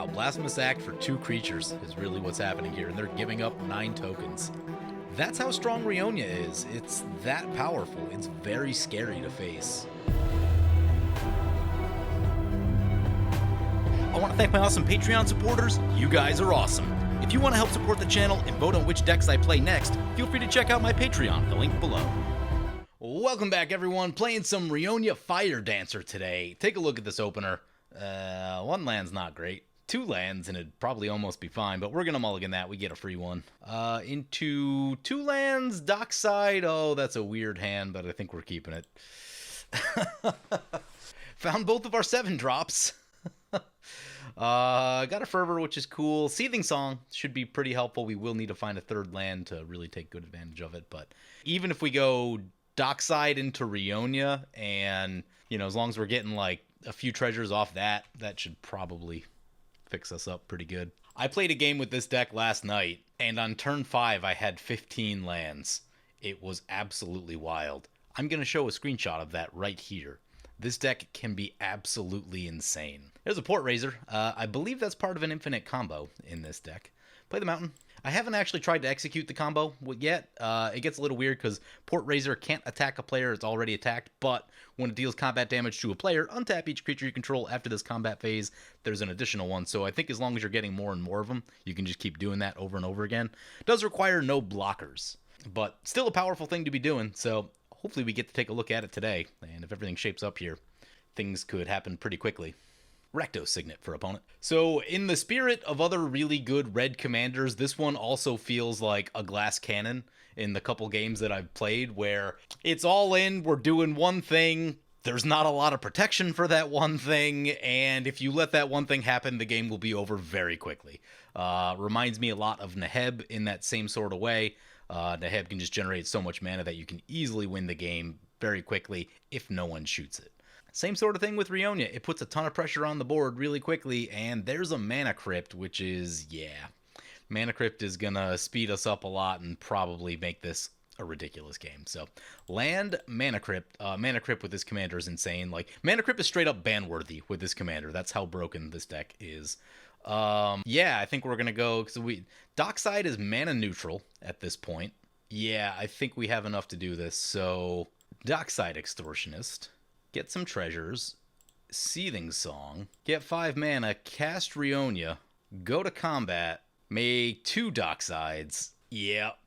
Wow, Blasphemous Act for 2 creatures is really what's happening here, and they're giving up 9 tokens. That's how strong Ryonya is. It's that powerful. It's very scary to face. I want to thank my awesome Patreon supporters. You guys are awesome. If you want to help support the channel and vote on which decks I play next, feel free to check out my Patreon, the link below. Welcome back, everyone. Playing some Rionya Fire Dancer today. Take a look at this opener. 1 land's not great. 2 lands and it'd probably almost be fine, but we're gonna mulligan that. We get a free one. Into 2 lands, Dockside. Oh, that's a weird hand, but I think we're keeping it. Found both of our 7 drops. Got a Fervor, which is cool. Seething Song should be pretty helpful. We will need to find a 3rd land to really take good advantage of it, but even if we go Dockside into Rionya, and, you know, as long as we're getting, like, a few treasures off that, that should probably fix us up pretty good. I played a game with this deck last night, and on turn 5, I had 15 lands. It was absolutely wild. I'm going to show a screenshot of that right here. This deck can be absolutely insane. There's a Port Raiser. I believe that's part of an infinite combo in this deck. Play the Mountain. I haven't actually tried to execute the combo yet. It gets a little weird because Port Raiser can't attack a player it's already attacked, but when it deals combat damage to a player, untap each creature you control after this combat phase. There's an additional one, so I think as long as you're getting more and more of them, you can just keep doing that over and over again. It does require no blockers, but still a powerful thing to be doing, so hopefully we get to take a look at it today, and if everything shapes up here, things could happen pretty quickly. Recto Signet for opponent. So in the spirit of other really good red commanders, this one also feels like a glass cannon in the couple games that I've played, where it's all in, we're doing one thing, there's not a lot of protection for that one thing, and if you let that one thing happen, the game will be over very quickly. Reminds me a lot of Neheb in that same sort of way. Neheb can just generate so much mana that you can easily win the game very quickly if no one shoots it. Same sort of thing with Rionya. It puts a ton of pressure on the board really quickly, and there's a Mana Crypt, which is, yeah. Mana Crypt is going to speed us up a lot and probably make this a ridiculous game. So, land Mana Crypt. Mana Crypt with this commander is insane. Like, Mana Crypt is straight up ban-worthy with this commander. That's how broken this deck is. Yeah, I think we're going to go, because Dockside is mana neutral at this point. Yeah, I think we have enough to do this. So, Dockside Extortionist. Get some treasures, Seething Song, get 5 mana, cast Rionya, go to combat, make 2 Docksides. Yep,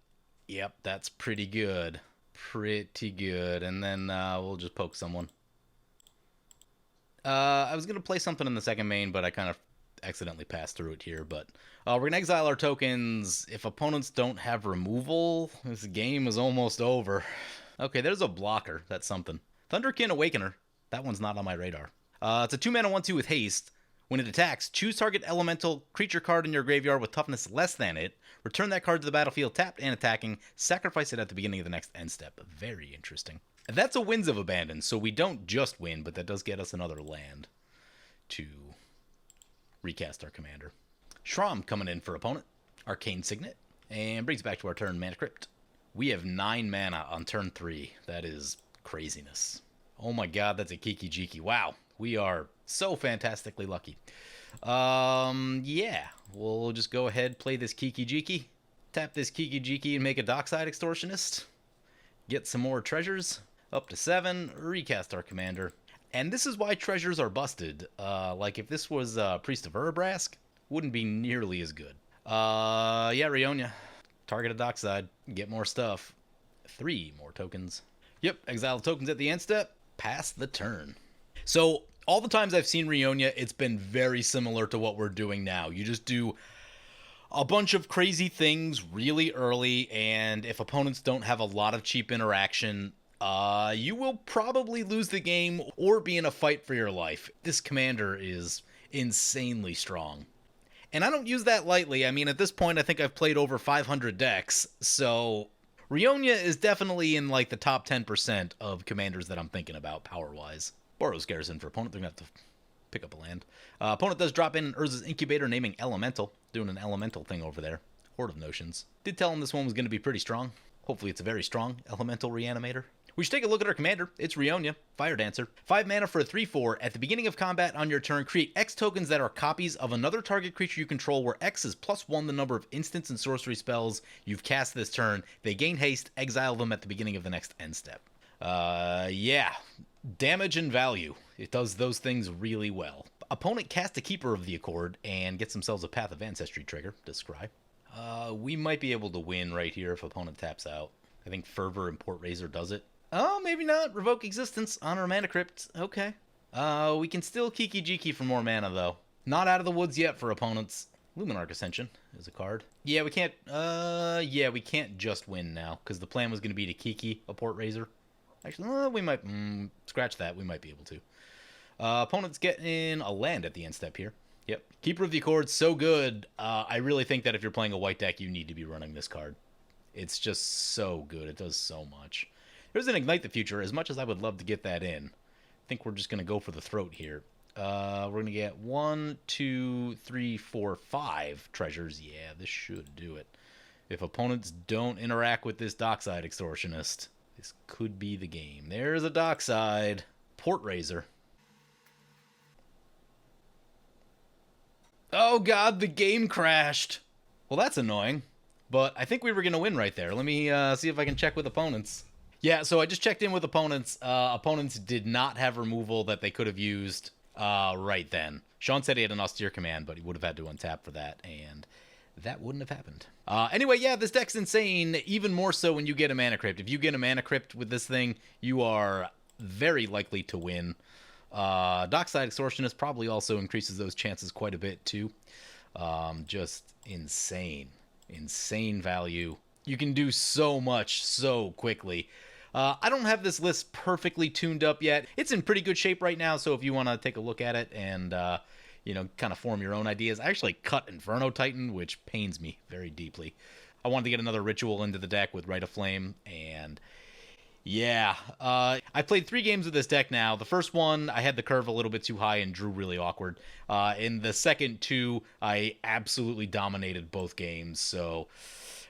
that's pretty good. Pretty good. And then we'll just poke someone. I was going to play something in the second main, but I kind of accidentally passed through it here. But we're going to exile our tokens. If opponents don't have removal, this game is almost over. Okay, there's a blocker. That's something. Thunderkin Awakener. That one's not on my radar. It's a 2 mana 1/2 with haste. When it attacks, choose target elemental creature card in your graveyard with toughness less than it. Return that card to the battlefield tapped and attacking. Sacrifice it at the beginning of the next end step. Very interesting. That's a Winds of Abandon, so we don't just win, but that does get us another land to recast our commander. Shram coming in for opponent. Arcane Signet. And brings it back to our turn, Mana Crypt. We have 9 mana on turn 3. That is craziness. Oh my god, that's a Kiki-Jiki. Wow, we are so fantastically lucky. Yeah, we'll just go ahead, play this Kiki-Jiki, tap this Kiki-Jiki and make a Dockside Extortionist, get some more treasures, up to 7, recast our commander. And this is why treasures are busted. Like if this was Priest of Urabrask, wouldn't be nearly as good. Yeah, Rionya, target a Dockside, get more stuff. 3 more tokens. Yep, exile tokens at the end step. Pass the turn. So, all the times I've seen Rionya, it's been very similar to what we're doing now. You just do a bunch of crazy things really early, and if opponents don't have a lot of cheap interaction, you will probably lose the game or be in a fight for your life. This commander is insanely strong. And I don't use that lightly. I mean, at this point, I think I've played over 500 decks, so Rionya is definitely in, like, the top 10% of commanders that I'm thinking about, power-wise. Boros Garrison for opponent. They're going to have to pick up a land. Opponent does drop in Urza's Incubator, naming Elemental. Doing an Elemental thing over there. Horde of Notions. Did tell him this one was going to be pretty strong. Hopefully it's a very strong Elemental Reanimator. We should take a look at our commander. It's Ryonya, Fire Dancer. 5 mana for a 3/4. At the beginning of combat on your turn, create X tokens that are copies of another target creature you control, where X is +1 the number of instants and sorcery spells you've cast this turn. They gain haste, exile them at the beginning of the next end step. Yeah. Damage and value. It does those things really well. Opponent cast a Keeper of the Accord and gets themselves a Path of Ancestry trigger. Describe. We might be able to win right here if opponent taps out. I think Fervor and Port Razor does it. Oh, maybe not. Revoke Existence on our Mana Crypt. Okay. We can still Kiki-Jiki for more mana, though. Not out of the woods yet for opponents. Luminarch Ascension is a card. Yeah, we can't, we can't just win now, because the plan was going to be to Kiki a Port Razor. Actually, we might, scratch that. We might be able to. Opponents getting a land at the end step here. Yep. Keeper of the Accord, so good. I really think that if you're playing a white deck, you need to be running this card. It's just so good. It does so much. There's an Ignite the Future. As much as I would love to get that in, I think we're just going to go for the throat here. We're going to get 1, 2, 3, 4, 5 treasures. Yeah, this should do it. If opponents don't interact with this Dockside Extortionist, this could be the game. There's a Dockside. Port Razor. Oh god, the game crashed. Well, that's annoying. But I think we were going to win right there. Let me see if I can check with opponents. Yeah, so I just checked in with opponents. Opponents did not have removal that they could have used right then. Sean said he had an Austere Command, but he would have had to untap for that, and that wouldn't have happened. Anyway, yeah, this deck's insane, even more so when you get a Mana Crypt. If you get a Mana Crypt with this thing, you are very likely to win. Dockside Extortionist probably also increases those chances quite a bit, too. Just insane. Insane value. You can do so much so quickly. I don't have this list perfectly tuned up yet. It's in pretty good shape right now, so if you want to take a look at it and, kind of form your own ideas. I actually cut Inferno Titan, which pains me very deeply. I wanted to get another ritual into the deck with Rite of Flame, and yeah. I played 3 games with this deck now. The first one, I had the curve a little bit too high and drew really awkward. In the second 2, I absolutely dominated both games. So,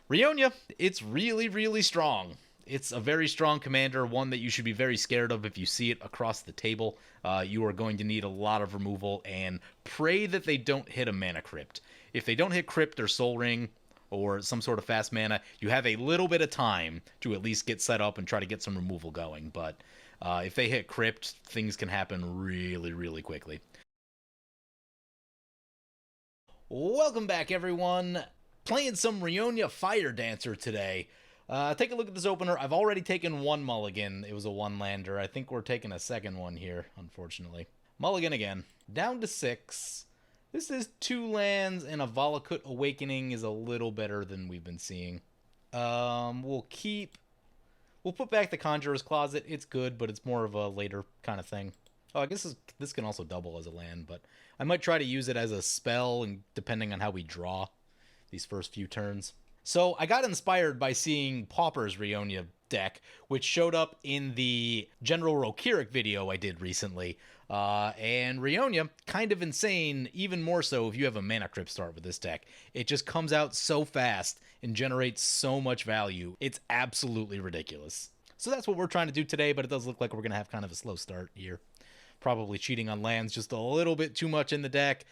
Rionya, it's really, really strong. It's a very strong commander, one that you should be very scared of if you see it across the table. You are going to need a lot of removal, and pray that they don't hit a Mana Crypt. If they don't hit Crypt or Soul Ring, or some sort of fast mana, you have a little bit of time to at least get set up and try to get some removal going. But if they hit Crypt, things can happen really, really quickly. Welcome back, everyone. Playing some Rionya Fire Dancer today. Take a look at this opener. I've already taken 1 mulligan. It was a 1-lander. I think we're taking a second one here, unfortunately. Mulligan again. Down to 6. This is 2 lands, and a Volcanic Awakening is a little better than we've been seeing. We'll put back the Conjurer's Closet. It's good, but it's more of a later kind of thing. Oh, I guess this can also double as a land, but I might try to use it as a spell, and depending on how we draw these first few turns. So I got inspired by seeing Pauper's Rionya deck, which showed up in the General Rokirik video I did recently. And Rionya, kind of insane, even more so if you have a Mana Crypt start with this deck. It just comes out so fast and generates so much value. It's absolutely ridiculous. So that's what we're trying to do today, but it does look like we're going to have kind of a slow start here. Probably cheating on lands just a little bit too much in the deck.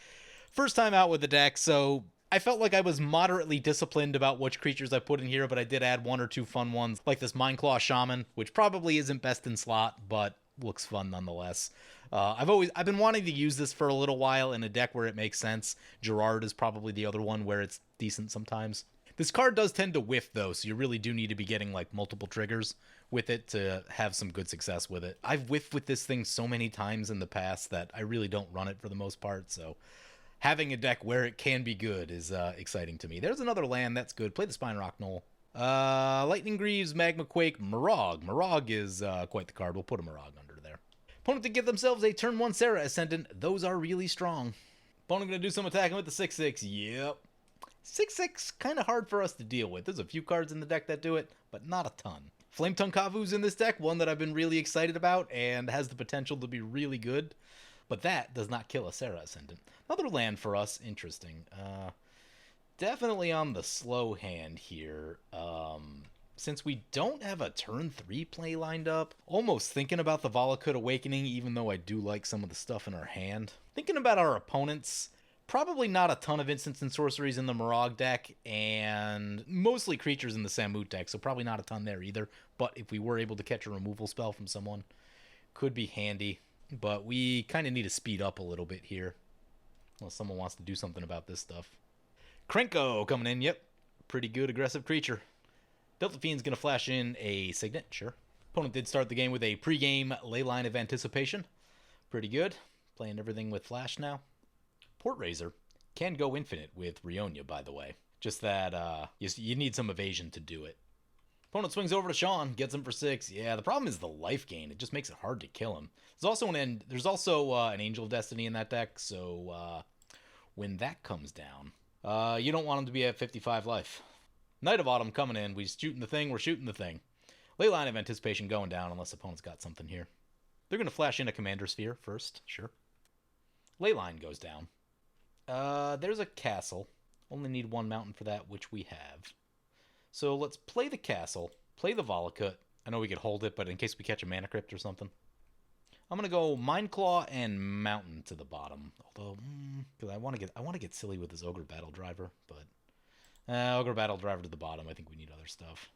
First time out with the deck, so I felt like I was moderately disciplined about which creatures I put in here, but I did add 1 or 2 fun ones, like this Mindclaw Shaman, which probably isn't best in slot, but looks fun nonetheless. I've been wanting to use this for a little while in a deck where it makes sense. Gerard is probably the other one where it's decent sometimes. This card does tend to whiff, though, so you really do need to be getting like multiple triggers with it to have some good success with it. I've whiffed with this thing so many times in the past that I really don't run it for the most part, so having a deck where it can be good is exciting to me. There's another land that's good. Play the Spine Rock Knoll. Lightning Greaves, Magma Quake, Marog. Marog is quite the card. We'll put a Marog under there. Opponent to give themselves a turn 1 Serra Ascendant. Those are really strong. Opponent going to do some attacking with the 6/6. Yep. 6/6, kind of hard for us to deal with. There's a few cards in the deck that do it, but not a ton. Flametongue Kavu's in this deck, one that I've been really excited about and has the potential to be really good. But that does not kill a Serra Ascendant. Another land for us. Interesting. Definitely on the slow hand here. Since we don't have a turn 3 play lined up, almost thinking about the Volcanic Awakening, even though I do like some of the stuff in our hand. Thinking about our opponents, probably not a ton of instants and sorceries in the Morag deck, and mostly creatures in the Samut deck, so probably not a ton there either. But if we were able to catch a removal spell from someone, could be handy. But we kind of need to speed up a little bit here. Unless someone wants to do something about this stuff. Krenko coming in, yep. Pretty good aggressive creature. Delta Fiend's going to flash in a Signet, sure. Opponent did start the game with a pre-game Leyline of Anticipation. Pretty good. Playing everything with flash now. Portraiser can go infinite with Rionya, by the way. Just that you need some evasion to do it. Opponent swings over to Sean, gets him for 6. Yeah, the problem is the life gain. It just makes it hard to kill him. There's also an Angel of Destiny in that deck, so when that comes down, you don't want him to be at 55 life. Knight of Autumn coming in. We're shooting the thing. Leyline of Anticipation going down unless opponent's got something here. They're going to flash in a Commander Sphere first, sure. Leyline goes down. There's a castle. Only need 1 mountain for that, which we have. So let's play the castle, play the Volakut. I know we could hold it, but in case we catch a Mana Crypt or something. I'm gonna go Mindclaw and Mountain to the bottom. Although, because I want to get silly with this Ogre Battle Driver, but Ogre Battle Driver to the bottom. I think we need other stuff.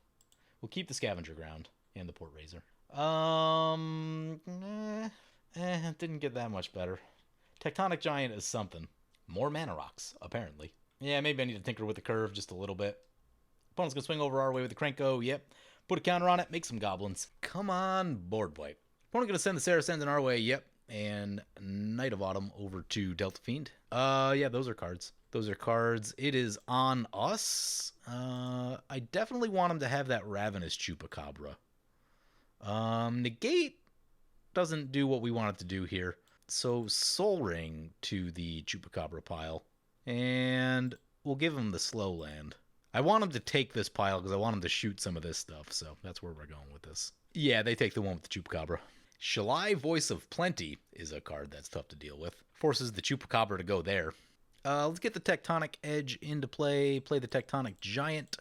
We'll keep the Scavenger Ground and the Portraiser. Didn't get that much better. Tectonic Giant is something. More Mana Rocks, apparently. Yeah, maybe I need to tinker with the curve just a little bit. Opponent's going to swing over our way with the Krenko. Yep. Put a counter on it. Make some goblins. Come on, board wipe. Opponent going to send the Saracens in our way. Yep. And Knight of Autumn over to Delta Fiend. Yeah, those are cards. It is on us. I definitely want him to have that Ravenous Chupacabra. Negate doesn't do what we want it to do here. So Soul Ring to the Chupacabra pile. And we'll give him the slow land. I want him to take this pile because I want him to shoot some of this stuff, so that's where we're going with this. Yeah, they take the one with the Chupacabra. Shalai, Voice of Plenty is a card that's tough to deal with. Forces the Chupacabra to go there. Let's get the Tectonic Edge into play. Play the Tectonic Giant.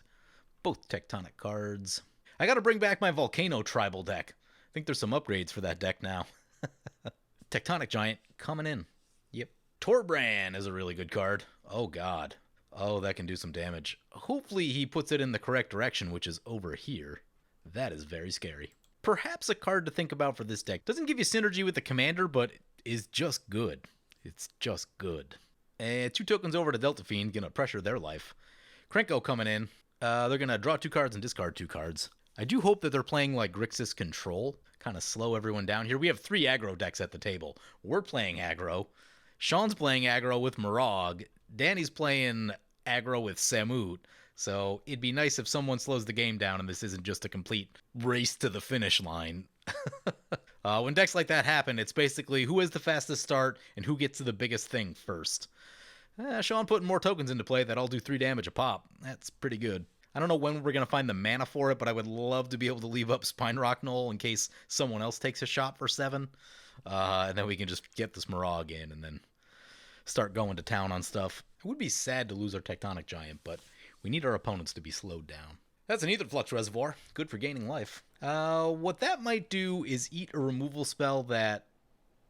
Both Tectonic cards. I gotta bring back my Volcano Tribal deck. I think there's some upgrades for that deck now. Tectonic Giant coming in. Yep. Torbran is a really good card. Oh, God. Oh, that can do some damage. Hopefully he puts it in the correct direction, which is over here. That is very scary. Perhaps a card to think about for this deck. Doesn't give you synergy with the commander, but is just good. It's just good. 2 tokens over to Delta Fiend, gonna pressure their life. Krenko coming in. They're gonna draw 2 cards and discard 2 cards. I do hope that they're playing like Grixis Control. Kind of slow everyone down here. We have 3 aggro decks at the table. We're playing aggro. Sean's playing aggro with Morag. Danny's playing aggro with Samut. So it'd be nice if someone slows the game down and this isn't just a complete race to the finish line. When decks like that happen, it's basically who has the fastest start and who gets to the biggest thing first. Sean putting more tokens into play that all do 3 damage a pop. That's pretty good. I don't know when we're going to find the mana for it, but I would love to be able to leave up Spine Rock Knoll in case someone else takes a shot for 7. And then we can just get this Morag in and then start going to town on stuff. It would be sad to lose our Tectonic Giant, but we need our opponents to be slowed down. That's an Ether Flux Reservoir. Good for gaining life. What that might do is eat a removal spell that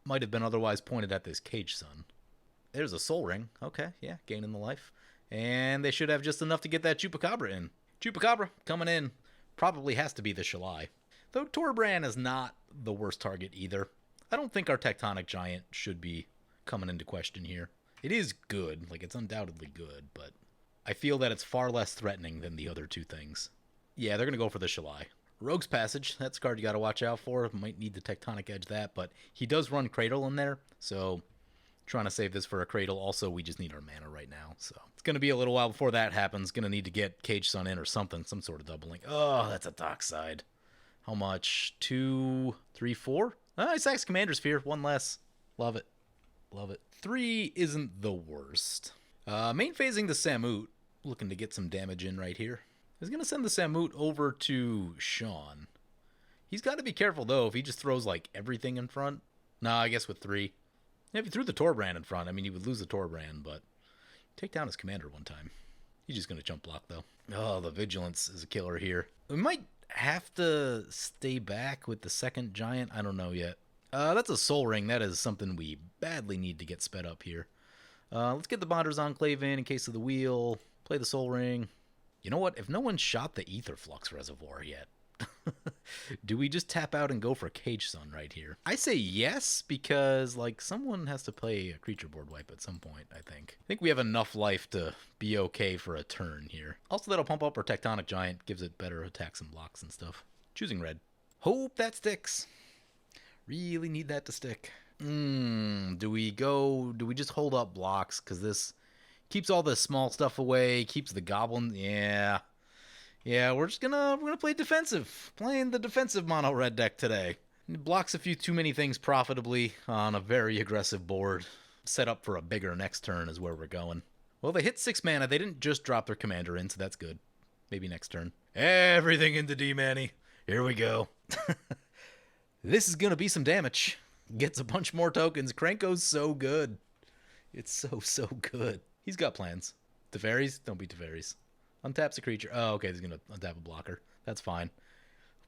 might have been otherwise pointed at this Cage Sun. There's a Soul Ring. Okay, yeah, gaining the life. And they should have just enough to get that Chupacabra in. Chupacabra coming in. Probably has to be the Shalai. Though Torbran is not the worst target either. I don't think our Tectonic Giant should be coming into question here. It is good. Like, it's undoubtedly good, but I feel that it's far less threatening than the other 2 things. Yeah, they're going to go for the Shalai. Rogue's Passage. That's a card you got to watch out for. Might need the Tectonic Edge that, but he does run Cradle in there, so trying to save this for a Cradle. Also, we just need our mana right now, so it's going to be a little while before that happens. Going to need to get Cage Sun in or something, some sort of doubling. Oh, that's a Dockside. How much? 2, 3, 4? Oh, he sacks Commander Sphere. 1 less. Love it. Love it. 3 isn't the worst. Main phasing the Samut. Looking to get some damage in right here. He's going to send the Samut over to Sean. He's got to be careful, though, if he just throws, like, everything in front. Nah, I guess with 3. If he threw the Torbran in front, I mean, he would lose the Torbran, but take down his commander one time. He's just going to jump block, though. Oh, the Vigilance is a killer here. We might have to stay back with the second giant. I don't know yet. That's a Soul Ring. That is something we badly need to get sped up here. Let's get the Bonders Enclave in case of the wheel. Play the Soul Ring. You know what? If no one shot the Ether Flux Reservoir yet, do we just tap out and go for Cage Sun right here? I say yes, because, like, someone has to play a creature board wipe at some point, I think. I think we have enough life to be okay for a turn here. Also, that'll pump up our Tectonic Giant, gives it better attacks and blocks and stuff. Choosing red. Hope that sticks. Really need that to stick. Do we just hold up blocks? Because this keeps all the small stuff away, keeps the Goblin. Yeah, we're gonna play defensive. Playing the defensive mono red deck today. It blocks a few too many things profitably on a very aggressive board. Set up for a bigger next turn is where we're going. Well, they hit 6 mana. They didn't just drop their commander in, so that's good. Maybe next turn. Everything into D-Manny. Here we go. This is gonna be some damage. Gets a bunch more tokens. Krenko's so good. It's so good. He's got plans. Teferis? Don't be Teferis. Untaps a creature. Oh, okay, he's going to untap a blocker. That's fine.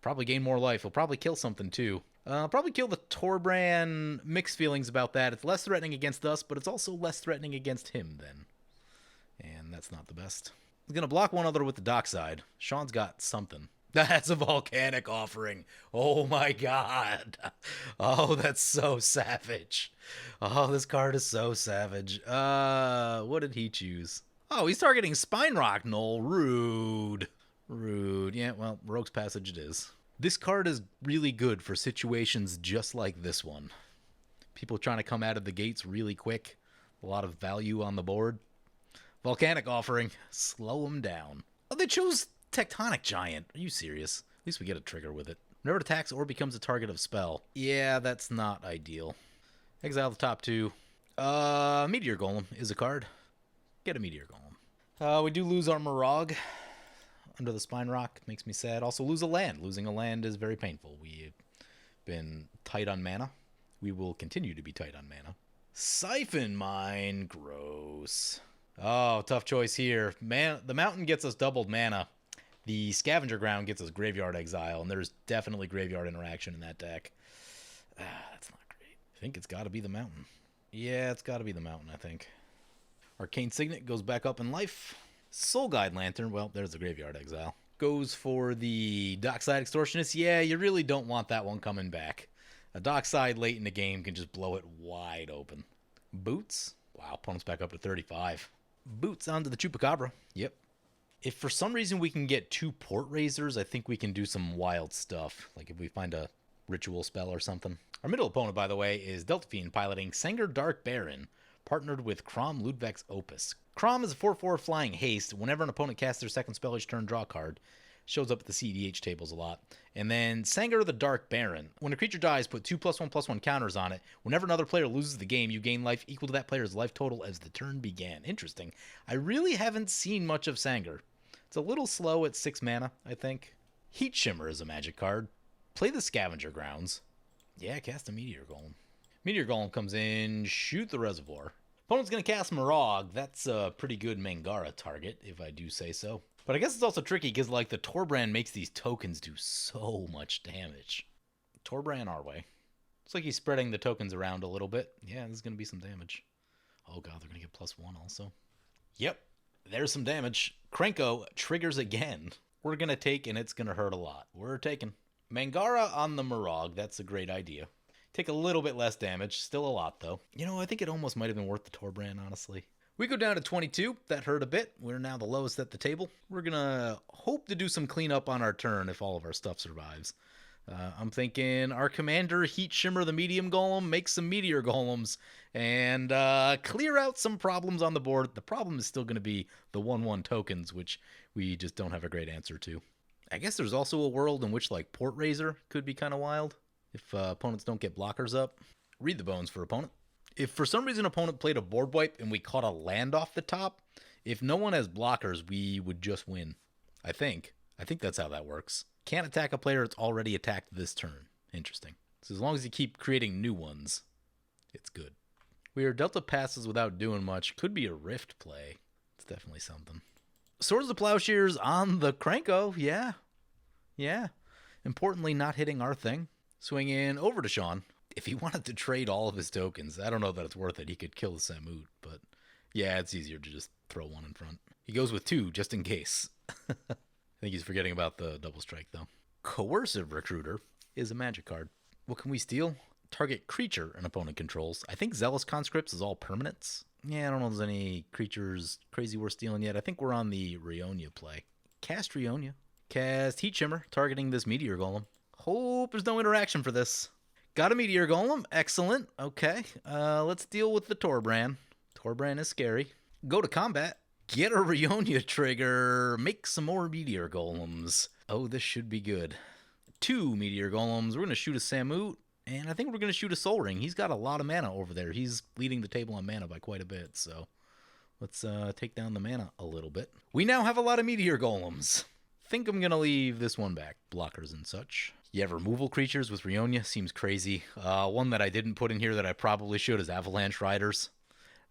Probably gain more life. He'll probably kill something, too. Probably kill the Torbran. Mixed feelings about that. It's less threatening against us, but it's also less threatening against him, then. And that's not the best. He's going to block one other with the Dockside. Sean's got something. That's a Volcanic Offering. Oh, my God. Oh, that's so savage. Oh, this card is so savage. What did he choose? Oh, he's targeting Spine Rock Knoll. Rude. Yeah, well, Rogue's Passage it is. This card is really good for situations just like this one. People trying to come out of the gates really quick. A lot of value on the board. Volcanic Offering. Slow them down. Oh, they chose Tectonic Giant. Are you serious? At least we get a trigger with it. Whenever it attacks or becomes a target of spell. Yeah, that's not ideal. Exile the top 2. Meteor Golem is a card. Get a Meteor Golem. We do lose our Morog under the Spine Rock. Makes me sad. Also lose a land. Losing a land is very painful. We've been tight on mana. We will continue to be tight on mana. Siphon Mine. Gross. Oh, tough choice here. The Mountain gets us doubled mana. The Scavenger Ground gets us Graveyard Exile, and there's definitely Graveyard Interaction in that deck. That's not great. I think it's got to be the Mountain. Yeah, it's got to be the Mountain, I think. Arcane Signet goes back up in life. Soul Guide Lantern, well, there's the Graveyard Exile. Goes for the Dockside Extortionist. Yeah, you really don't want that one coming back. A Dockside late in the game can just blow it wide open. Boots. Wow, opponent's back up to 35. Boots onto the Chupacabra. Yep. If for some reason we can get 2 Port Raisers, I think we can do some wild stuff. Like if we find a ritual spell or something. Our middle opponent, by the way, is Delta Fiend piloting Sengir Dark Baron, partnered with Crom Ludwig's Opus. Crom is a 4/4 flying haste. Whenever an opponent casts their second spell each turn, draw a card. Shows up at the CEDH tables a lot. And then Sengir the Dark Baron. When a creature dies, put 2+1/+1 counters on it. Whenever another player loses the game, you gain life equal to that player's life total as the turn began. Interesting. I really haven't seen much of Sengir. It's a little slow at 6 mana, I think. Heat Shimmer is a magic card. Play the Scavenger Grounds. Yeah, cast a Meteor Golem. Meteor Golem comes in, shoot the Reservoir. Opponent's going to cast Morog. That's a pretty good Mangara target, if I do say so. But I guess it's also tricky because, like, the Torbran makes these tokens do so much damage. Torbran our way. Looks like he's spreading the tokens around a little bit. Yeah, this is going to be some damage. Oh, God, they're going to get +1 also. Yep, there's some damage. Krenko triggers again. We're going to take, and it's going to hurt a lot. We're taking. Mangara on the Morog. That's a great idea. Take a little bit less damage. Still a lot, though. You know, I think it almost might have been worth the Torbran, honestly. We go down to 22. That hurt a bit. We're now the lowest at the table. We're going to hope to do some cleanup on our turn if all of our stuff survives. I'm thinking our commander, Heat Shimmer the Medium Golem, make some Meteor Golems, and clear out some problems on the board. The problem is still going to be the 1/1 tokens, which we just don't have a great answer to. I guess there's also a world in which, like, Port Raiser could be kind of wild if opponents don't get blockers up. Read the bones for opponent. If for some reason opponent played a board wipe and we caught a land off the top, if no one has blockers, we would just win. I think that's how that works. Can't attack a player that's already attacked this turn. Interesting. So as long as you keep creating new ones, it's good. We are Delta passes without doing much. Could be a Rift play. It's definitely something. Swords of Plowshares on the Cranko. Yeah. Yeah. Importantly, not hitting our thing. Swing in over to Sean. If he wanted to trade all of his tokens, I don't know that it's worth it. He could kill the Samut, but yeah, it's easier to just throw one in front. He goes with 2 just in case. I think he's forgetting about the double strike, though. Coercive Recruiter is a magic card. What can we steal? Target creature an opponent controls. I think Zealous Conscripts is all permanents. Yeah, I don't know if there's any creatures crazy worth stealing yet. I think we're on the Rionya play. Cast Rionya. Cast Heat Shimmer, targeting this Meteor Golem. Hope there's no interaction for this. Got a Meteor Golem. Excellent. Okay. Let's deal with the Torbrand. Torbrand is scary. Go to combat. Get a Rionya trigger. Make some more Meteor Golems. Oh, this should be good. 2 Meteor Golems. We're going to shoot a Samut. And I think we're going to shoot a Soul Ring. He's got a lot of mana over there. He's leading the table on mana by quite a bit. So let's take down the mana a little bit. We now have a lot of Meteor Golems. Think I'm going to leave this one back. Blockers and such. Yeah, removal creatures with Ryonya seems crazy. One that I didn't put in here that I probably should is Avalanche Riders.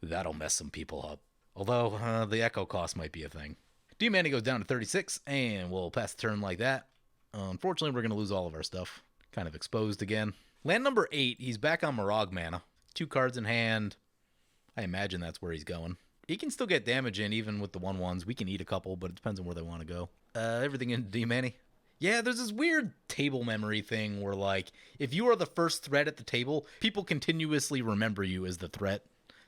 That'll mess some people up. Although, the Echo cost might be a thing. D-Mana goes down to 36, and we'll pass the turn like that. Unfortunately, we're going to lose all of our stuff. Kind of exposed again. Land number 8, he's back on Mirage mana. 2 cards in hand. I imagine that's where he's going. He can still get damage in, even with the 1/1s. We can eat a couple, but it depends on where they want to go. Everything in D-Mana. Yeah, there's this weird table memory thing where, like, if you are the first threat at the table, people continuously remember you as the threat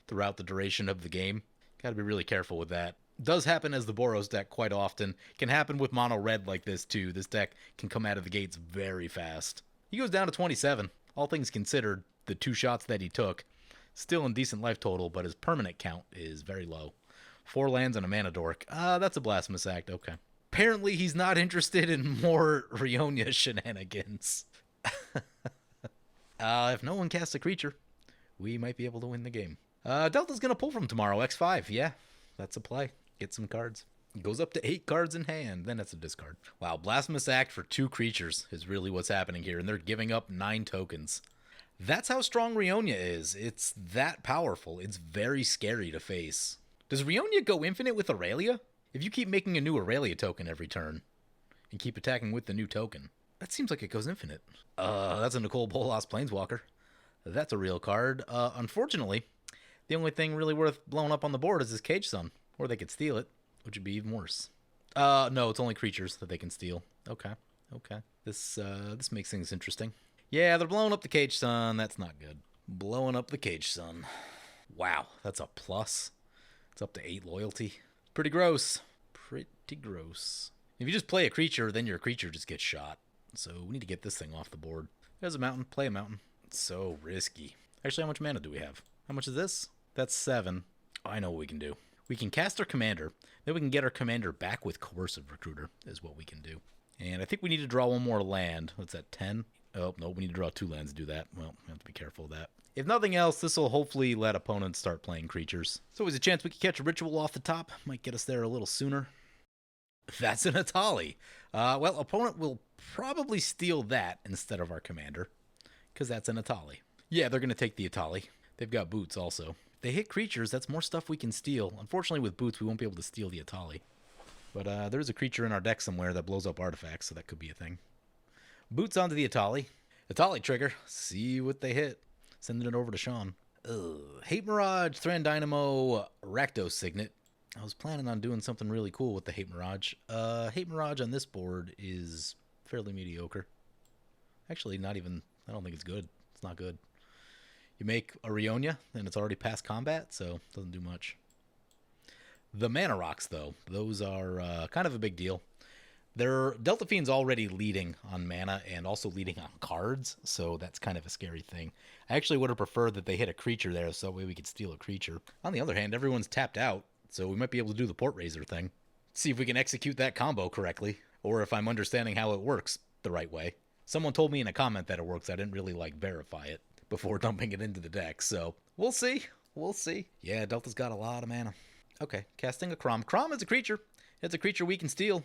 throughout the duration of the game. Gotta be really careful with that. Does happen as the Boros deck quite often. Can happen with mono red like this, too. This deck can come out of the gates very fast. He goes down to 27. All things considered, the 2 shots that he took, still in decent life total, but his permanent count is very low. 4 lands and a mana dork. That's a Blasphemous Act. Okay. Apparently, he's not interested in more Rionya shenanigans. If no one casts a creature, we might be able to win the game. Delta's going to pull from tomorrow. X5. Yeah, that's a play. Get some cards. Goes up to 8 cards in hand. Then that's a discard. Wow, Blasphemous Act for 2 creatures is really what's happening here. And they're giving up 9 tokens. That's how strong Rionya is. It's that powerful. It's very scary to face. Does Rionya go infinite with Aurelia? If you keep making a new Aurelia token every turn and keep attacking with the new token, that seems like it goes infinite. That's a Nicole Bolas Planeswalker. That's a real card. Unfortunately, the only thing really worth blowing up on the board is this Cage Sun. Or they could steal it, which would be even worse. No, it's only creatures that they can steal. Okay. This makes things interesting. Yeah, they're blowing up the Cage Sun. That's not good. Blowing up the Cage Sun. Wow, that's a plus. It's up to 8 loyalty. Pretty gross. Pretty gross. If you just play a creature, then your creature just gets shot. So we need to get this thing off the board. There's a mountain. Play a mountain. It's so risky. Actually, how much mana do we have? How much is this? That's 7. Oh, I know what we can do. We can cast our commander. Then we can get our commander back with Coercive Recruiter is what we can do. And I think we need to draw 1 more land. What's that, 10? Oh, no, we need to draw 2 lands to do that. Well, we have to be careful of that. If nothing else, this will hopefully let opponents start playing creatures. There's always a chance we could catch a Ritual off the top. Might get us there a little sooner. That's an Atali. Well, opponent will probably steal that instead of our commander, because that's an Atali. Yeah, they're going to take the Atali. They've got boots also. If they hit creatures, that's more stuff we can steal. Unfortunately, with boots, we won't be able to steal the Atali. But there's a creature in our deck somewhere that blows up artifacts, so that could be a thing. Boots onto the Atali. Atali trigger. See what they hit. Sending it over to Sean. Hate Mirage, Thran Dynamo, Rakdos Signet. I was planning on doing something really cool with the Hate Mirage. Hate Mirage on this board is fairly mediocre. Actually, not even... I don't think it's good. It's not good. You make a Rionya, and it's already past combat, so it doesn't do much. The Mana Rocks, though. Those are kind of a big deal. Delta Fiend's already leading on mana and also leading on cards, so that's kind of a scary thing. I actually would have preferred that they hit a creature there, so that way we could steal a creature. On the other hand, everyone's tapped out, so we might be able to do the Port Raiser thing. See if we can execute that combo correctly, or if I'm understanding how it works the right way. Someone told me in a comment that it works. I didn't really, verify it before dumping it into the deck, so we'll see. We'll see. Yeah, Delta's got a lot of mana. Okay, casting a Crom. Crom is a creature. It's a creature we can steal.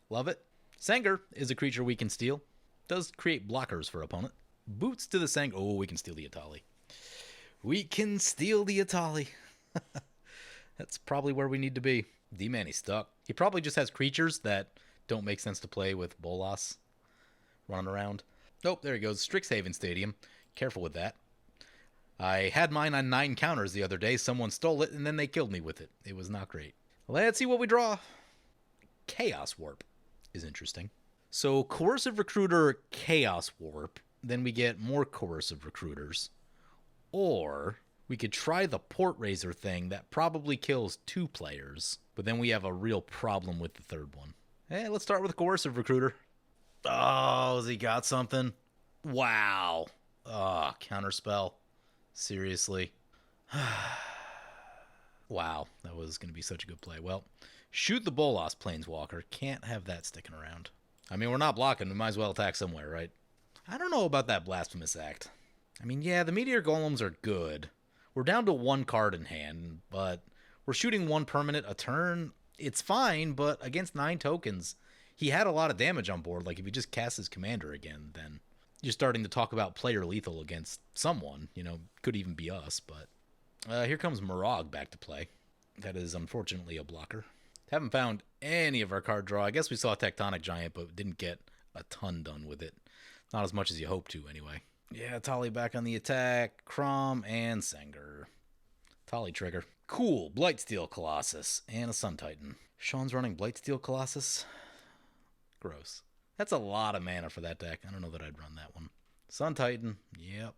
Love it. Sanger is a creature we can steal. Does create blockers for opponent. Boots to the Sanger. Oh, we can steal the Atali. We can steal the Atali. That's probably where we need to be. D-Man, he's stuck. He probably just has creatures that don't make sense to play with Bolas running around. Oh, there he goes. Strixhaven Stadium. Careful with that. I had mine on 9 counters the other day. Someone stole it, and then they killed me with it. It was not great. Let's see what we draw. Chaos Warp is interesting. So, Coercive Recruiter, Chaos Warp. Then we get more Coercive Recruiters. Or we could try the Port Raiser thing that probably kills 2 players. But then we have a real problem with the third one. Hey, let's start with a Coercive Recruiter. Oh, has he got something? Wow. Oh, Counterspell. Seriously. Wow, that was going to be such a good play. Well, shoot the Bolas Planeswalker. Can't have that sticking around. I mean, we're not blocking. We might as well attack somewhere, right? I don't know about that Blasphemous Act. I mean, yeah, the Meteor Golems are good. We're down to 1 card in hand, but we're shooting 1 permanent a turn. It's fine, but against 9 tokens, he had a lot of damage on board. Like, if he just casts his commander again, then you're starting to talk about player lethal against someone. You know, could even be us, but here comes Morog back to play. That is unfortunately a blocker. Haven't found any of our card draw. I guess we saw Tectonic Giant, but didn't get a ton done with it. Not as much as you hope to, anyway. Yeah, Tali back on the attack. Crom and Senger. Tali trigger. Cool. Blightsteel Colossus and a Sun Titan. Sean's running Blightsteel Colossus. Gross. That's a lot of mana for that deck. I don't know that I'd run that one. Sun Titan. Yep.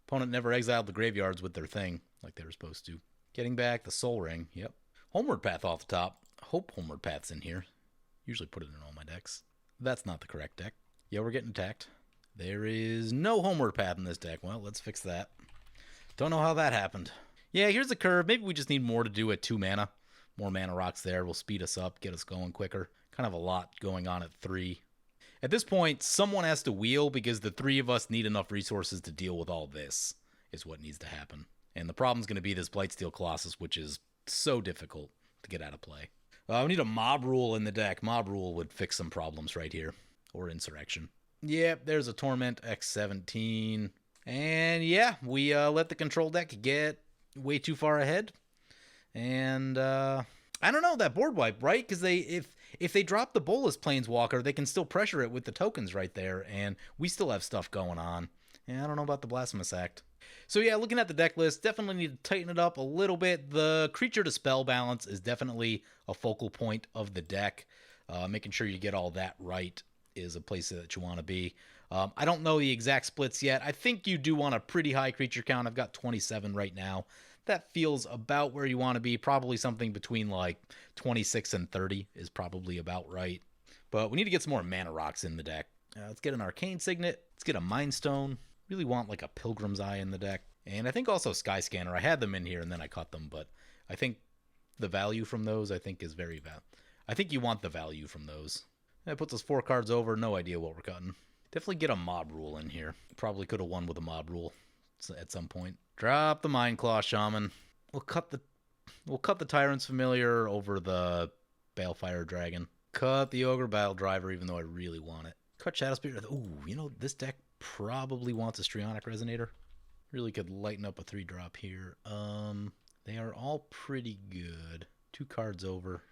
Opponent never exiled the graveyards with their thing like they were supposed to. Getting back the Soul Ring. Yep. Homeward Path off the top. Hope Homeward Path's in here. Usually put it in all my decks. That's not the correct deck. Yeah, we're getting attacked. There is no Homeward Path in this deck. Well, let's fix that. Don't know how that happened. Yeah, here's the curve. Maybe we just need more to do at 2 mana. More mana rocks there will speed us up, get us going quicker. Kind of a lot going on at 3. At this point, someone has to wheel because the 3 of us need enough resources to deal with all this, is what needs to happen. And the problem's going to be this Blightsteel Colossus, which is so difficult to get out of play. We need a Mob Rule in the deck. Mob Rule would fix some problems right here. Or Insurrection. Yep, there's a Torment X17. And yeah, we let the control deck get way too far ahead. And I don't know, that board wipe, right? Because if they drop the Bolas Planeswalker, they can still pressure it with the tokens right there. And we still have stuff going on. And I don't know about the Blasphemous Act. So yeah, looking at the deck list, definitely need to tighten it up a little bit. The creature to spell balance is definitely a focal point of the deck. Making sure you get all that right is a place that you want to be. I don't know the exact splits yet. I think you do want a pretty high creature count. I've got 27 right now. That feels about where you want to be. Probably something between like 26 and 30 is probably about right. But we need to get some more mana rocks in the deck. Let's get an Arcane Signet. Let's get a Mind Stone. Really want like a Pilgrim's Eye in the deck. And I think also Sky Scanner. I had them in here and then I cut them, but I think the value from those is very I think you want the value from those. That puts us 4 cards over. No idea what we're cutting. Definitely get a Mob Rule in here. Probably could have won with a Mob Rule at some point. Drop the Mindclaw Shaman. We'll cut the Tyrant's Familiar over the Balefire Dragon. Cut the Ogre Battle Driver, even though I really want it. Cut Shadow Spirit. Ooh, you know, this deck probably wants a Strionic Resonator. Really could lighten up a 3-drop here. They are all pretty good. 2 cards over.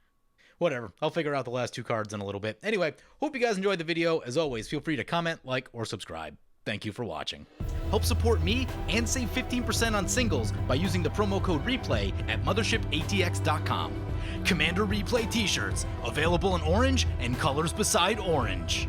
Whatever. I'll figure out the last 2 cards in a little bit. Anyway, hope you guys enjoyed the video. As always, feel free to comment, like, or subscribe. Thank you for watching. Help support me and save 15% on singles by using the promo code REPLAY at mothershipaTX.com. Commander Replay t-shirts, available in orange and colors beside orange.